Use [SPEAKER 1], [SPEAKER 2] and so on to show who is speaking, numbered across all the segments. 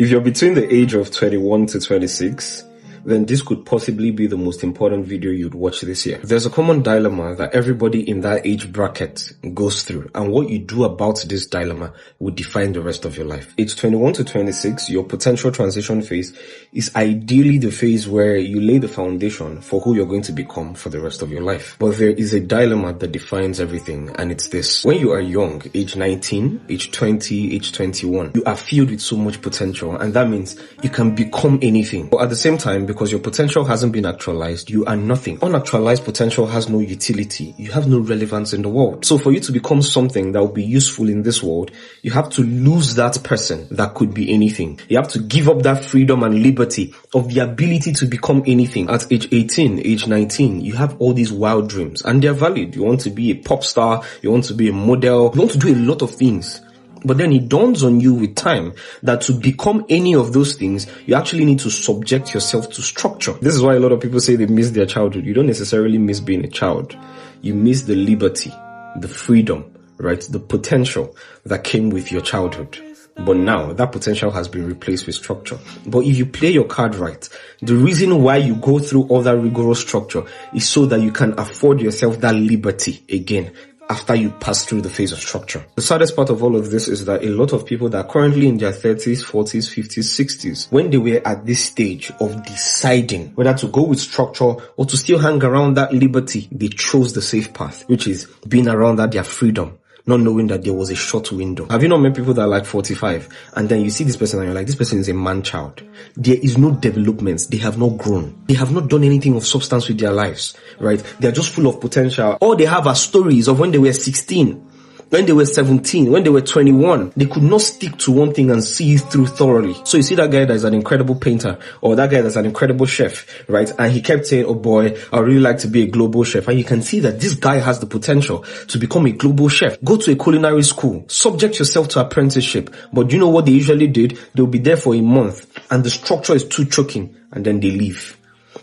[SPEAKER 1] If you're between the age of 21 to 26, then this could possibly be the most important video you'd watch this year. There's a common dilemma that everybody in that age bracket goes through, and what you do about this dilemma will define the rest of your life. Age 21 to 26, your potential transition phase is ideally the phase where you lay the foundation for who you're going to become for the rest of your life. But there is a dilemma that defines everything, and it's this. When you are young, age 19, age 20, age 21, you are filled with so much potential, and that means you can become anything. But at the same time, because your potential hasn't been actualized, you are nothing. Unactualized potential has no utility. You have no relevance in the world. So for you to become something that will be useful in this world, you have to lose that person that could be anything. You have to give up that freedom and liberty of the ability to become anything. At age 18, age 19, you have all these wild dreams, and they're valid. You want to be a pop star, you want to be a model, you want to do a lot of things. But then it dawns on you with time that to become any of those things, you actually need to subject yourself to structure. This is why a lot of people say they miss their childhood. You don't necessarily miss being a child. You miss the liberty, the freedom, right? The potential that came with your childhood. But now that potential has been replaced with structure. But if you play your card right, the reason why you go through all that rigorous structure is so that you can afford yourself that liberty again after you pass through the phase of structure. The saddest part of all of this is that a lot of people that are currently in their 30s, 40s, 50s, 60s, when they were at this stage of deciding whether to go with structure or to still hang around that liberty, they chose the safe path, which is being around that their freedom, not knowing that there was a short window. Have you not met people that are like 45 and then you see this person and you're like, this person is a man-child. There is no development. They have not grown. They have not done anything of substance with their lives, right? They're just full of potential. All they have are stories of when they were 16, when they were 17, when they were 21. They could not stick to one thing and see it through thoroughly. So you see that guy that's an incredible painter, or that guy that's an incredible chef, right? And he kept saying, oh boy, I really like to be a global chef. And you can see that this guy has the potential to become a global chef. Go to a culinary school, subject yourself to apprenticeship. But you know what they usually did? They'll be there for a month and the structure is too choking, and then they leave.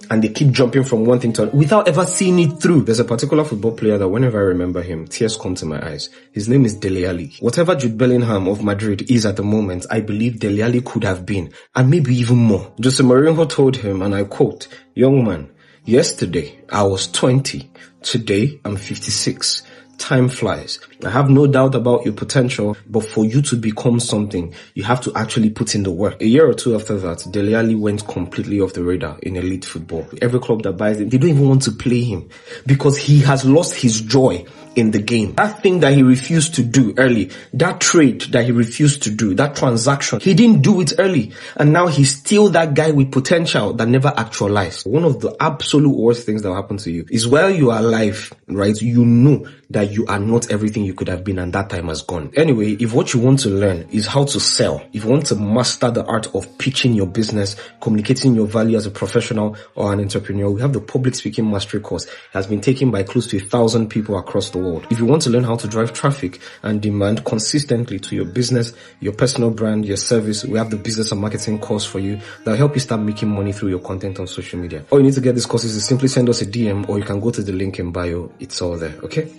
[SPEAKER 1] And they keep jumping from one thing to another without ever seeing it through. There's a particular football player that whenever I remember him, tears come to my eyes. His name is Dele Alli. Whatever Jude Bellingham of Madrid is at the moment, I believe Dele Alli could have been, and maybe even more. Jose Mourinho told him, and I quote, "Young man, yesterday I was 20. Today I'm 56. Time flies. I have no doubt about your potential, but for you to become something, you have to actually put in the work." A year or two after that, Dele Alli went completely off the radar in elite football. Every club that buys him, they don't even want to play him because he has lost his joy in the game. That thing that he refused to do early, that trade that he refused to do, that transaction, he didn't do it early. And now he's still that guy with potential that never actualized. One of the absolute worst things that will happen to you is while you are alive, right, you know that you are not everything you could have been, and that time has gone. Anyway, if what you want to learn is how to sell, if you want to master the art of pitching your business, communicating your value as a professional or an entrepreneur, we have the public speaking mastery course. It has been taken by close to 1,000 people across the world. If you want to learn how to drive traffic and demand consistently to your business, your personal brand, your service, we have the business and marketing course for you that will help you start making money through your content on social media. All you need to get this course is to simply send us a DM, or you can go to the link in bio. It's all there, okay?